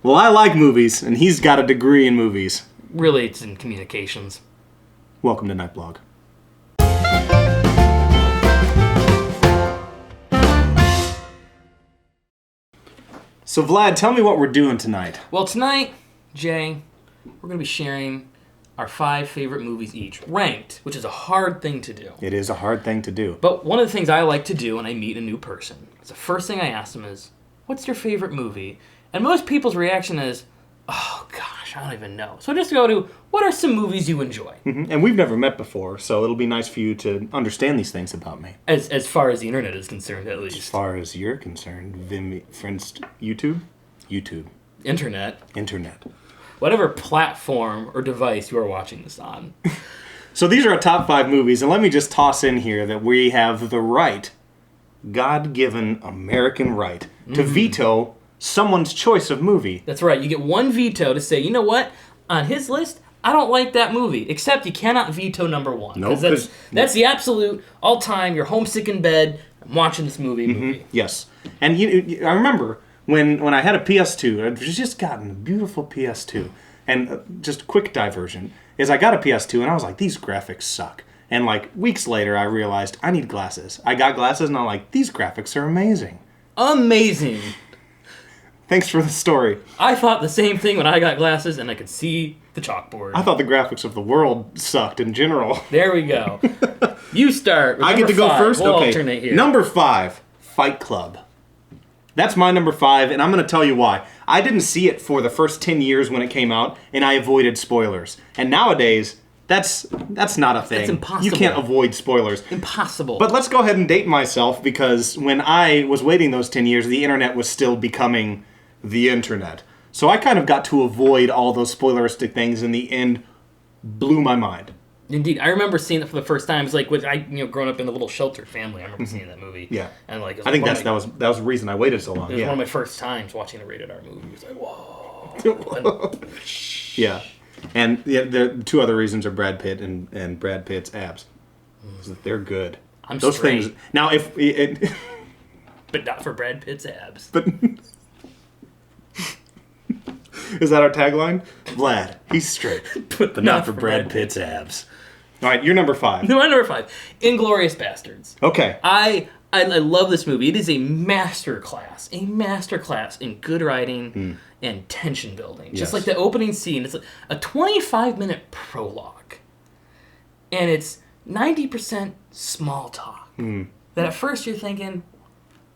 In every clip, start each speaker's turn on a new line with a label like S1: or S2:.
S1: Well, I like movies, and he's got a degree in movies.
S2: Really, it's in communications.
S1: Welcome to Nightblog. So, Vlad, tell me what we're doing tonight.
S2: Well, tonight, Jay, we're going to be sharing our 5 favorite movies each, ranked, which is a hard thing to do.
S1: It is a hard thing to do.
S2: But one of the things I like to do when I meet a new person is the first thing I ask them is, what's your favorite movie? And most people's reaction is, oh, gosh, I don't even know. So just go to, what are some movies you enjoy?
S1: Mm-hmm. And we've never met before, so it'll be nice for you to understand these things about me.
S2: As far as the internet is concerned, at least.
S1: As far as you're concerned, YouTube?
S2: Internet. Whatever platform or device you are watching this on.
S1: So these are our top 5 movies, and let me just toss in here that we have the right, God-given American right, to veto someone's choice of movie.
S2: That's right. You get one veto to say, you know what? On his list, I don't like that movie. Except you cannot veto number 1.
S1: No,
S2: because that's the absolute all-time. You're homesick in bed. I'm watching this movie.
S1: Yes. And I remember when I had a PS2, I'd just gotten a beautiful PS2. And just a quick diversion is I got a PS2 and I was like, these graphics suck. And like weeks later, I realized I need glasses. I got glasses and I'm like, these graphics are amazing.
S2: Amazing.
S1: Thanks for the story.
S2: I thought the same thing when I got glasses and I could see the chalkboard.
S1: I thought the graphics of the world sucked in general.
S2: There we go. You start.
S1: I get to go first?
S2: We'll
S1: okay.
S2: alternate here.
S1: Number 5, Fight Club. That's my number 5, and I'm going to tell you why. I didn't see it for the first 10 years when it came out, and I avoided spoilers. And nowadays, that's not a thing.
S2: It's impossible.
S1: You can't avoid spoilers.
S2: Impossible.
S1: But let's go ahead and date myself, because when I was waiting those 10 years, the internet was still becoming the internet. So I kind of got to avoid all those spoileristic things, and the end blew my mind.
S2: Indeed, I remember seeing it for the first time. It's like growing up in a little sheltered family. I remember seeing that movie.
S1: Yeah,
S2: and like
S1: I think that was the reason I waited so long.
S2: It was one of my first times watching a rated R movie. It was like, whoa.
S1: Yeah, and the 2 other reasons are Brad Pitt and Brad Pitt's abs. They're good.
S2: I'm
S1: those
S2: straight.
S1: things. Now, if it,
S2: but not for Brad Pitt's abs.
S1: But is that our tagline? Vlad, he's straight, but not for Brad Pitt's abs. All right, you're number 5.
S2: No, I'm number 5. Inglorious Bastards.
S1: Okay.
S2: I love this movie. It is a masterclass in good writing and tension building.
S1: Yes.
S2: Just like the opening scene, it's like a 25-minute prologue, and it's 90% small talk. That at first you're thinking,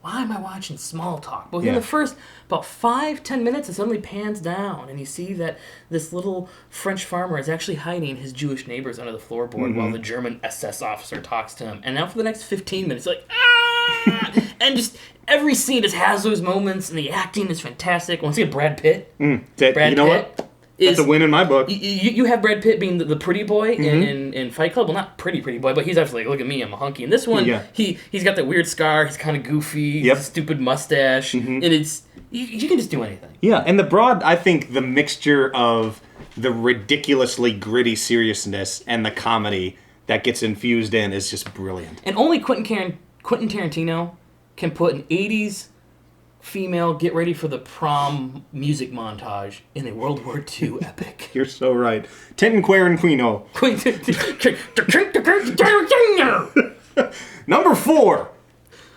S2: why am I watching small talk? But within the first about 5-10 minutes, it suddenly pans down, and you see that this little French farmer is actually hiding his Jewish neighbors under the floorboard while the German SS officer talks to him. And now for the next 15 minutes, like, ah! And just every scene just has those moments, and the acting is fantastic. Once again, Brad Pitt.
S1: What? That's a win in my book.
S2: You have Brad Pitt being the pretty boy in Fight Club. Well, not pretty boy, but he's actually like, look at me, I'm a hunky. In this one, he's got that weird scar. He's kind of goofy. Yep. Stupid mustache. And it's you can just do anything.
S1: Yeah, and I think the mixture of the ridiculously gritty seriousness and the comedy that gets infused in is just brilliant.
S2: And only Quentin Tarantino can put an 80s female get ready for the prom music montage in a World War II epic.
S1: You're so right. Quino. Number 4.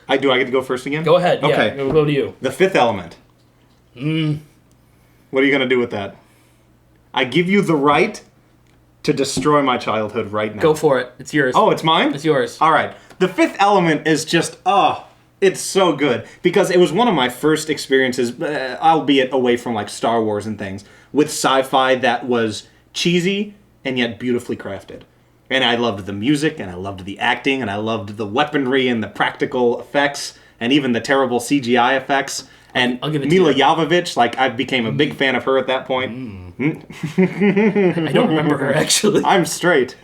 S1: I get to go first again?
S2: Go ahead.
S1: Okay.
S2: Yeah, we'll go to you.
S1: The Fifth Element. What are you going to do with that? I give you the right to destroy my childhood right now.
S2: Go for it. It's yours.
S1: Oh, it's mine?
S2: It's yours.
S1: All right. The Fifth Element is just, it's so good. Because it was one of my first experiences, albeit away from like Star Wars and things, with sci-fi that was cheesy and yet beautifully crafted. And I loved the music, and I loved the acting, and I loved the weaponry and the practical effects, and even the terrible CGI effects. And Mila Jovovich, like, I became a big fan of her at that point.
S2: I don't remember her, actually.
S1: I'm straight.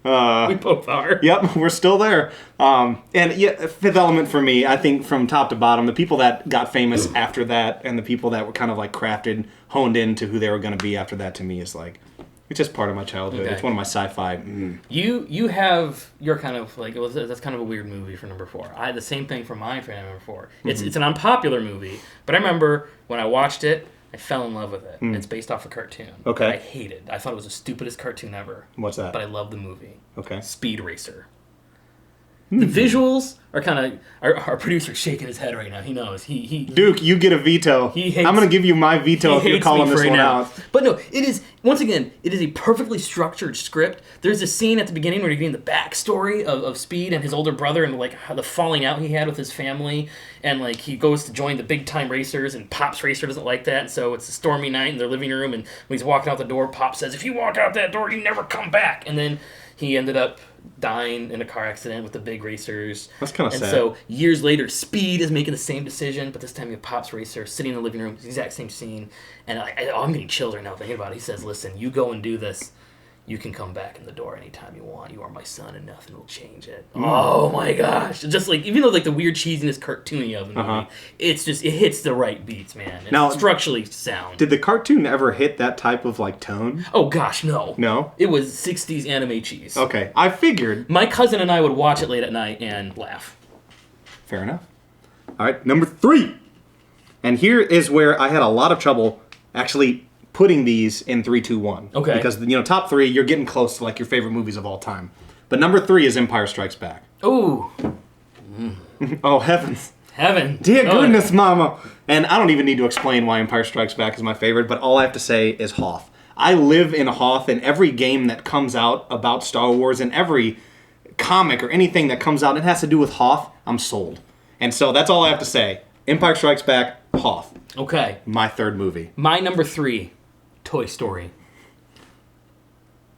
S2: We both are.
S1: Yep, we're still there. And yeah, Fifth Element for me, I think from top to bottom, the people that got famous after that, and the people that were kind of like crafted, honed into who they were going to be after that, to me is like, It's just part of my childhood.
S2: Okay.
S1: It's one of my sci-fi.
S2: You have your kind of like that's kind of a weird movie for number 4. I had the same thing for mine for number 4. It's an unpopular movie, but I remember when I watched it, I fell in love with it. It's based off a cartoon.
S1: Okay.
S2: I hate it. I thought it was the stupidest cartoon ever.
S1: What's that?
S2: But I love the movie.
S1: Okay.
S2: Speed Racer. The visuals are kind of... Our producer's shaking his head right now. He knows. He
S1: Duke, you get a veto. I'm going to give you my veto if you're calling this one out.
S2: But no, it is... Once again, it is a perfectly structured script. There's a scene at the beginning where you're getting the backstory of Speed and his older brother and like how the falling out he had with his family. And like he goes to join the big time racers and Pop's racer doesn't like that. And so it's a stormy night in their living room. And when he's walking out the door, Pop says, if you walk out that door, you never come back. And then he ended up dying in a car accident with the big racers.
S1: That's kind of sad.
S2: And so years later, Speed is making the same decision, but this time you have Pop's racer sitting in the living room, the exact same scene. And I'm getting chills right now thinking about it. He says, listen, you go and do this. You can come back in the door anytime you want. You are my son and nothing will change it. Oh my gosh. Just like, even though like the weird cheesiness cartoony of the movie, it's just, it hits the right beats, man. It's
S1: now,
S2: structurally sound.
S1: Did the cartoon ever hit that type of like tone?
S2: Oh gosh, no.
S1: No?
S2: It was 60s anime cheese.
S1: Okay, I figured.
S2: My cousin and I would watch it late at night and laugh.
S1: Fair enough. All right, number 3. And here is where I had a lot of trouble actually putting these in 3, 2, 1.
S2: Okay.
S1: Because, top 3, you're getting close to like your favorite movies of all time. But number 3 is Empire Strikes Back.
S2: Ooh.
S1: Oh, heavens.
S2: Heaven.
S1: Dear goodness, mama. And I don't even need to explain why Empire Strikes Back is my favorite, but all I have to say is Hoth. I live in Hoth, and every game that comes out about Star Wars and every comic or anything that comes out and has to do with Hoth, I'm sold. And so that's all I have to say. Empire Strikes Back, Hoth.
S2: Okay.
S1: My 3rd movie.
S2: My number 3, Toy Story.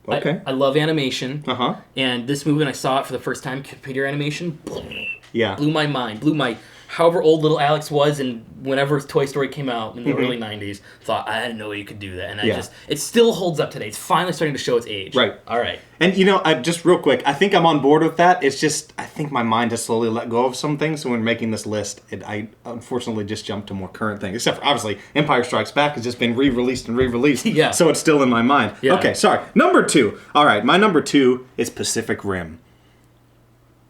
S1: Okay.
S2: I love animation.
S1: Uh-huh.
S2: And this movie, when I saw it for the first time, computer animation, blew my mind. Blew my... However old little Alex was, and whenever Toy Story came out in the early 90s, thought, I didn't know you could do that. And it still holds up today. It's finally starting to show its age.
S1: Right.
S2: All right.
S1: And, I just real quick, I think I'm on board with that. It's just, I think my mind has slowly let go of some things. So when making this list, I unfortunately just jumped to more current things. Except for, obviously, Empire Strikes Back has just been re-released and re-released.
S2: Yeah.
S1: So it's still in my mind.
S2: Yeah.
S1: Okay, sorry. Number 2. All right, my number 2 is Pacific Rim.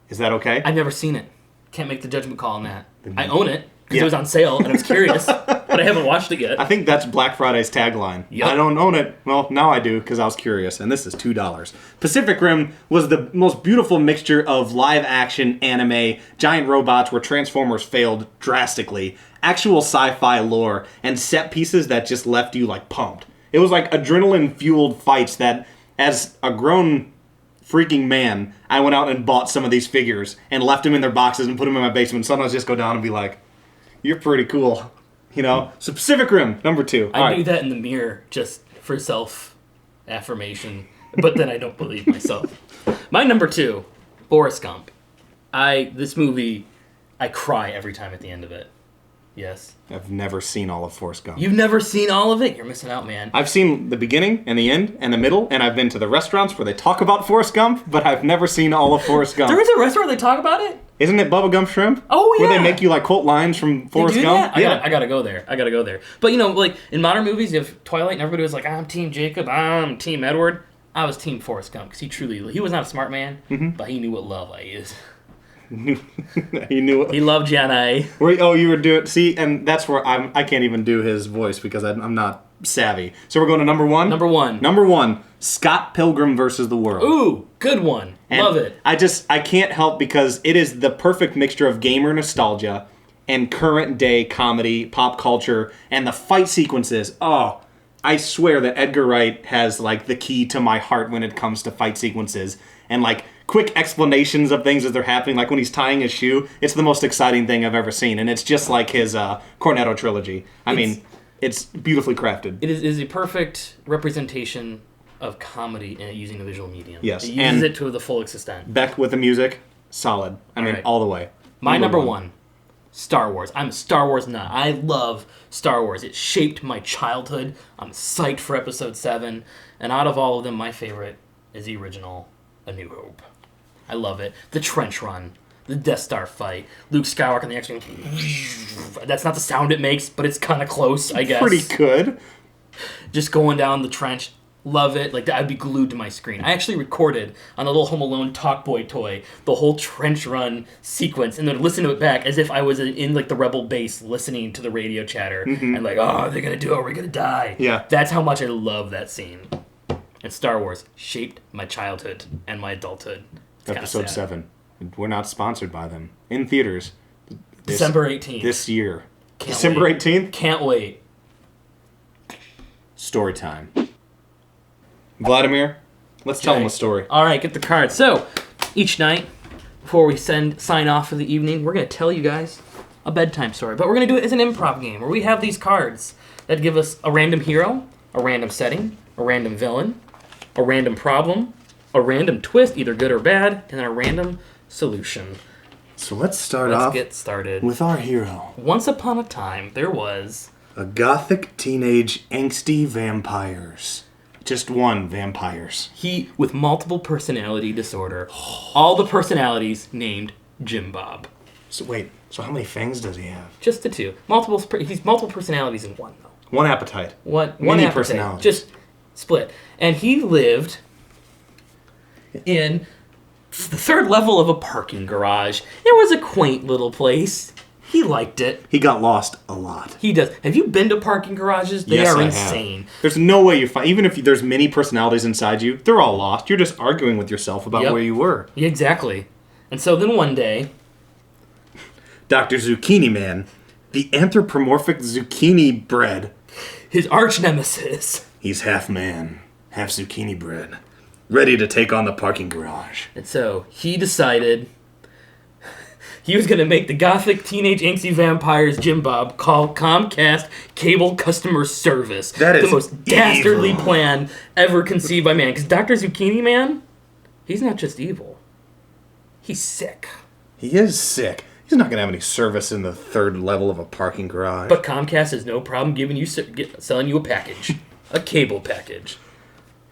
S1: Is that okay?
S2: I've never seen it. Can't make the judgment call on that. I own it because it was on sale and I was curious, but I haven't watched it yet.
S1: I think that's Black Friday's tagline.
S2: Yep.
S1: I don't own it. Well, now I do because I was curious, and this is $2. Pacific Rim was the most beautiful mixture of live-action anime, giant robots where Transformers failed drastically, actual sci-fi lore, and set pieces that just left you like pumped. It was like adrenaline-fueled fights that, as a grown freaking man, I went out and bought some of these figures and left them in their boxes and put them in my basement. Sometimes just go down and be like, you're pretty cool. So Pacific Rim, number 2.
S2: I do that in the mirror just for self-affirmation, but then I don't believe myself. My number 2, Forrest Gump. This movie, I cry every time at the end of it. Yes.
S1: I've never seen all of Forrest Gump.
S2: You've never seen all of it? You're missing out, man.
S1: I've seen the beginning and the end and the middle, and I've been to the restaurants where they talk about Forrest Gump, but I've never seen all of Forrest Gump.
S2: There is a restaurant where they talk about it?
S1: Isn't it Bubba Gump Shrimp?
S2: Oh, yeah.
S1: Where they make you, quote lines from Forrest Gump?
S2: That? I gotta go there. But, like, in modern movies, you have Twilight, and everybody was like, I'm Team Jacob, I'm Team Edward. I was Team Forrest Gump, because he was not a smart man, but he knew what love is.
S1: He knew it.
S2: He loved Jenna.
S1: You were doing... See, and that's where I can't even do his voice because I'm not savvy. So we're going to number 1?
S2: Number 1.
S1: Number 1, Scott Pilgrim versus the World.
S2: Ooh, good one.
S1: And
S2: love it.
S1: I can't help because it is the perfect mixture of gamer nostalgia and current day comedy, pop culture, and the fight sequences. Oh, I swear that Edgar Wright has like the key to my heart when it comes to fight sequences and like quick explanations of things as they're happening. Like when he's tying his shoe, it's the most exciting thing I've ever seen, and it's just like his Cornetto trilogy. I mean, it's beautifully crafted.
S2: It is a perfect representation of comedy and using a visual medium.
S1: Yes,
S2: it uses it to the full extent.
S1: Beck with the music, solid. I mean, all the way.
S2: My number 1, Star Wars. I'm a Star Wars nut. I love Star Wars. It shaped my childhood. I'm psyched for Episode 7. And out of all of them, my favorite is the original, A New Hope. I love it. The trench run. The Death Star fight. Luke Skywalker and the X-Wing. That's not the sound it makes, but it's kind of close, I guess.
S1: Pretty good.
S2: Just going down the trench. Love it. Like, I'd be glued to my screen. I actually recorded on a little Home Alone Talk Boy toy the whole trench run sequence and then listen to it back as if I was in, like, the Rebel base listening to the radio chatter. And like, oh, they're going to do it. We're going to die.
S1: Yeah.
S2: That's how much I love that scene. And Star Wars shaped my childhood and my adulthood. It's
S1: Episode 7. We're not sponsored by them. In theaters.
S2: December 18th.
S1: This year.
S2: Can't
S1: December
S2: wait.
S1: 18th?
S2: Can't wait.
S1: Story time. Vladimir, let's tell them a story.
S2: All right, get the card. So, each night, before we sign off for the evening, we're going to tell you guys a bedtime story. But we're going to do it as an improv game, where we have these cards that give us a random hero, a random setting, a random villain, a random problem, a random twist, either good or bad, and then a random solution.
S1: So let's
S2: get started
S1: with our hero.
S2: Once upon a time, there was
S1: a gothic teenage angsty vampires. Just one vampires.
S2: He with multiple personality disorder. All the personalities named Jim Bob.
S1: So wait, so how many fangs does he have?
S2: Just the two. He's multiple personalities in one, though.
S1: One appetite.
S2: One
S1: Many
S2: appetite,
S1: personalities.
S2: just split. And he lived in the third level of a parking garage. It was a quaint little place. He liked it.
S1: He got lost a lot.
S2: He does. Have you been to parking garages? They are insane.
S1: Have. There's no way you find, even if there's many personalities inside you, they're all lost. You're just arguing with yourself about where you were.
S2: Yeah, exactly. And so then one day,
S1: Dr. Zucchini Man, the anthropomorphic zucchini bread,
S2: his arch nemesis.
S1: He's half man, half zucchini bread, ready to take on the parking garage.
S2: And so he decided he was going to make the gothic teenage angsty vampires Jim Bob call Comcast Cable Customer Service.
S1: That is
S2: the most dastardly
S1: evil
S2: plan ever conceived by man. Because Dr. Zucchini Man, he's not just evil. He's sick.
S1: He is sick. He's not going to have any service in the third level of a parking garage.
S2: But Comcast has no problem giving you selling you a package. A cable package.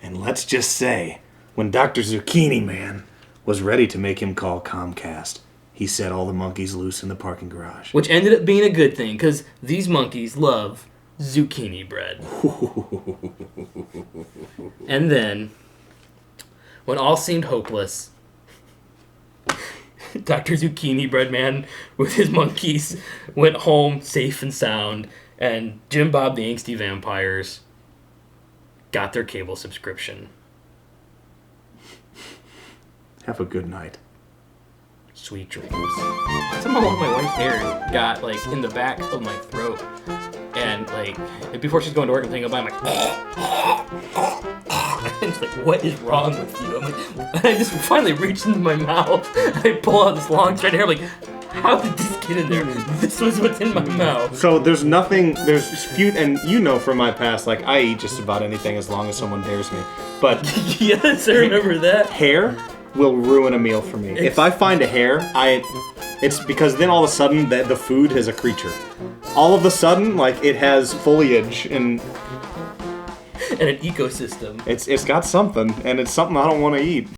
S1: And let's just say, when Dr. Zucchini Man was ready to make him call Comcast, he set all the monkeys loose in the parking garage.
S2: Which ended up being a good thing, because these monkeys love zucchini bread. And then, when all seemed hopeless, Dr. Zucchini Bread Man with his monkeys went home safe and sound, and Jim Bob the Angsty Vampires got their cable subscription.
S1: Have a good night.
S2: Sweet dreams. Somehow one of my wife's hairs got, like, in the back of my throat. And, like, before she's going to work and thinking about it, I'm like, and she's like, what is wrong with you? I'm like, and I just finally reached into my mouth. I pull out this long straight hair. I'm like, how did this get in there? This was what's in my mouth.
S1: So there's dispute, and you know from my past, like, I eat just about anything as long as someone dares me. But
S2: yes, I remember that.
S1: Hair will ruin a meal for me. If I find a hair, it's because then all of a sudden the food is a creature. All of a sudden, like, it has foliage and
S2: an ecosystem.
S1: It's got something, and it's something I don't want to eat.